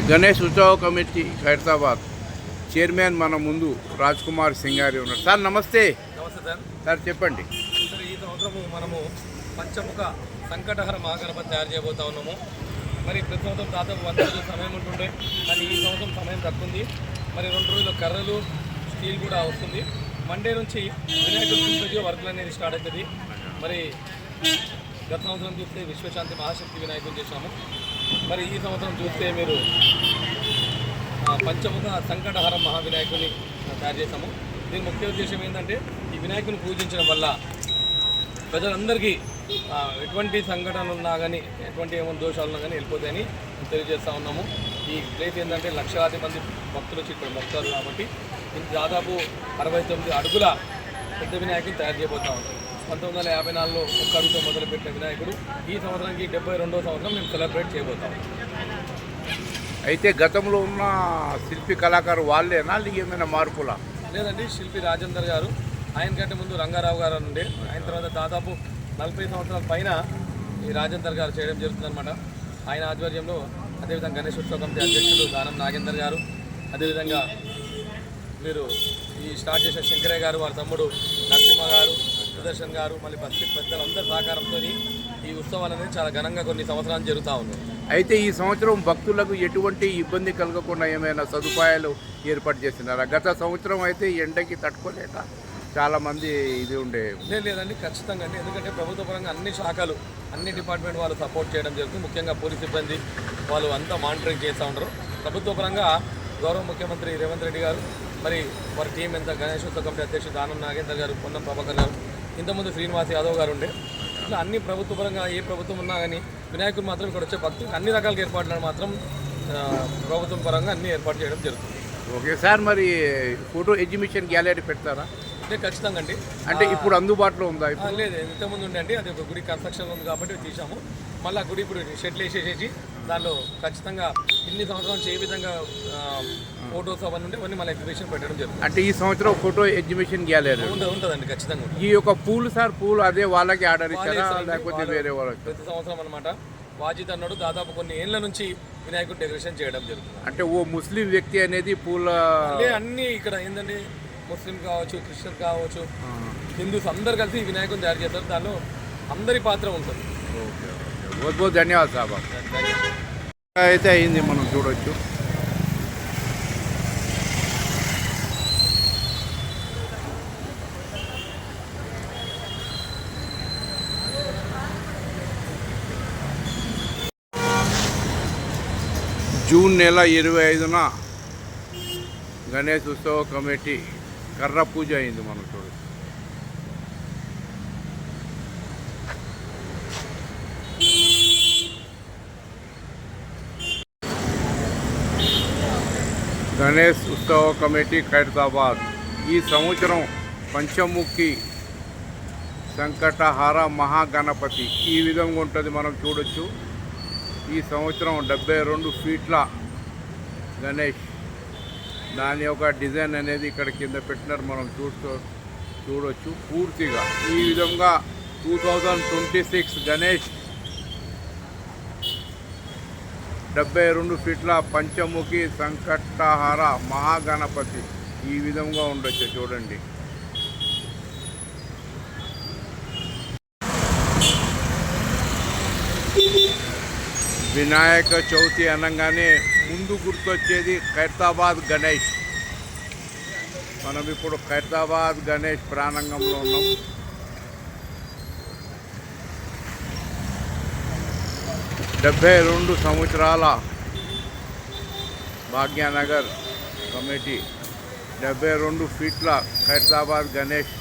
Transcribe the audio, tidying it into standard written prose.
గణేష్ ఉత్సవ committee Khairatabad chairman మన ముందు రాజ్ కుమార్ సింగ్ గారు ఉన్నారు. సార్ నమస్తే. నమస్తే సార్. సార్ చెప్పండి. సార్ ఈ సంవత్సరము మనము పంచముఖ సంకటహర మహాగణపతి తయారు చేయబోతా ఉన్నాము. మరి ప్రతి సంవత్సరం దాదాపు 100 రోజుల సమయం ఉంటుండే, కానీ ఈ సంవత్సరం సమయం తక్కువ. మరి 2 రోజుల కర్రలు స్టీల్ కూడా వస్తుంది. మండే నుంచి వినాయకుడి వర్కులు అనేది స్టార్ట్ అవుతుంది. మరి గత సంవత్సరం చూస్తే విశ్వశాంతి మహాశక్తి వినాయకుని చేశాము. మరి ఈ సంవత్సరం చూస్తే మీరు పంచముఖ సంకటహర మహావినాయకుని తయారు చేశాము. దీని ముఖ్య ఉద్దేశం ఏంటంటే ఈ వినాయకుని పూజించడం వల్ల ప్రజలందరికీ ఎటువంటి సంఘటనలు ఉన్నా కానీ ఎటువంటి ఏమైనా దోషాలు ఉన్నా కానీ వెళ్ళిపోతాయని తెలియజేస్తూ ఉన్నాము. ఈ ప్లేస్ ఏంటంటే లక్షలాది మంది భక్తులు వచ్చి ఇక్కడ మొక్కుతారు కాబట్టి దాదాపు 69 అడుగుల పెద్ద వినాయకుని తయారు చేయబోతా ఉన్నాం. 1954లో 1 అడుగుతో మొదలుపెట్టిన వినాయకుడు ఈ సంవత్సరానికి 72వ సంవత్సరం మేము సెలబ్రేట్ చేయబోతాం. అయితే గతంలో ఉన్న శిల్పి కళాకారు వాళ్ళేనా ఏమైనా మార్పులా? లేదండి, శిల్పి రాజేందర్ గారు, ఆయన కంటే ముందు రంగారావు గారు ఉండే, ఆయన తర్వాత దాదాపు 40 సంవత్సరాల పైన ఈ రాజేందర్ గారు చేయడం జరుగుతుందన్నమాట. ఆయన ఆధ్వర్యంలో అదేవిధంగా గణేష్ ఉత్సవ కమిటీ అధ్యక్షుడు దానం నాగేందర్ గారు, అదేవిధంగా మీరు ఈ స్టార్ట్ చేసిన శంకరయ్య గారు, వారి తమ్ముడు నరసింహ గారు, సుదర్శన్ గారు, మళ్ళీ బస్తీ పెద్దలందరి సహకారంతో ఈ ఉత్సవాలు అనేది చాలా ఘనంగా కొన్ని సంవత్సరాలు జరుగుతూ ఉన్నాయి. అయితే ఈ సంవత్సరం భక్తులకు ఎటువంటి ఇబ్బంది కలగకుండా ఏమైనా సదుపాయాలు ఏర్పాటు చేస్తున్నారా? గత సంవత్సరం అయితే ఎండకి తట్టుకోలేక చాలామంది ఇది ఉండే. లేదండి, ఖచ్చితంగా అండి. ఎందుకంటే ప్రభుత్వ పరంగా అన్ని శాఖలు, అన్ని డిపార్ట్మెంట్ వాళ్ళు సపోర్ట్ చేయడం జరుగుతుంది. ముఖ్యంగా పోలీస్ సిబ్బంది వాళ్ళు అంతా మానిటరింగ్ చేస్తూ ఉంటారు. ప్రభుత్వ పరంగా గౌరవ ముఖ్యమంత్రి రేవంత్ రెడ్డి గారు, మరి వారి టీం ఎంత, గణేష్ ఉత్సవ కమిటీ అధ్యక్షుడు దానం నాగేందర్ గారు, పొన్నం ప్రభాకర్ గారు, ఇంతకుముందు శ్రీనివాస్ యాదవ్ గారు ఉండే, ఇట్లా అన్ని ప్రభుత్వ పరంగా ఏ ప్రభుత్వం ఉన్నా కానీ వినాయకుడు మాత్రం ఇక్కడ వచ్చే భక్తులకు అన్ని రకాల ఏర్పాట్లు మాత్రం ప్రభుత్వం పరంగా అన్ని ఏర్పాటు చేయడం జరుగుతుంది. ఓకే సార్, మరి ఫోటో ఎగ్జిబిషన్ గ్యాలరీ పెడతారా? అంటే ఖచ్చితంగా అండి. అంటే ఇప్పుడు అందుబాటులో ఉందా? లేదు, ఇంతకుముందు ఉండే అండి. అది ఒక గుడి కన్స్ట్రక్షన్ ఉంది కాబట్టి తీసాము. మళ్ళీ ఆ గుడి ఇప్పుడు షెడ్లు వేసేసేసి దానిలో ఖచ్చితంగా ఇన్ని సంవత్సరాలు ఏ విధంగా ఫోటోస్ అవన్నీ ఉంటే అవన్నీ మళ్ళీ ఎగ్జిబిషన్ పెట్టడం జరుగుతుంది. అంటే ఈ సంవత్సరం ఫోటో ఎగ్జిబిషన్ గ్యాలరీ ఉంటుందండి ఖచ్చితంగా. ఈ యొక్క పూలు సార్, పూలు అదే వాళ్ళకి ఆర్డర్ ఇచ్చారా లేకపోతే వేరే వాళ్ళకి? ప్రతి సంవత్సరం అనమాట. వాజిద్ అన్నాడు దాదాపు కొన్ని ఏళ్ల నుంచి వినాయకుడు డెకరేషన్ చేయడం జరుగుతుంది. అంటే ఓ ముస్లిం వ్యక్తి అనేది పూల అన్నీ ఇక్కడ ఏంటండి, ముస్లిం కావచ్చు, క్రిస్టియన్ కావచ్చు, హిందూస్ అందరు కలిసి ఈ వినాయకుని తయారు చేస్తారు. దానిలో అందరి పాత్ర ఉంటుంది. ఓకే, बहुत बहुत ధన్యవాదాలు సాబ్. అయితే అయింది, మనం చూడొచ్చు. జూన్ నెల 25న గణేష్ ఉత్సవ కమిటీ కర్ర పూజ అయింది, మనం చూడొచ్చు. గణేష్ ఉత్సవ కమిటీ ఖైరతాబాద్ ఈ సంవత్సరం పంచముఖి సంకటహార మహాగణపతి ఈ విధంగా ఉంటుంది, మనం చూడొచ్చు. ఈ సంవత్సరం 72 ఫీట్ల గణేష్, దాని యొక్క డిజైన్ అనేది ఇక్కడ కింద పెట్టినారు, మనం చూడొచ్చు. పూర్తిగా ఈ విధంగా 2026 గణేష్ 72 ఫీట్ల పంచముఖి సంకటహార మహాగణపతి ఈ విధంగా ఉండొచ్చు, చూడండి. వినాయక చవితి అనగానే ముందు గుర్తొచ్చేది ఖైరతాబాద్ గణేష్. మనం ఇప్పుడు ఖైరతాబాద్ గణేష్ ప్రాంగణంలో ఉన్నాం. డెబ్బై 72 సంవత్సరాల భాగ్యనగర్ కమిటీ 72 ఫీట్ల ఖైరతాబాద్ గణేష్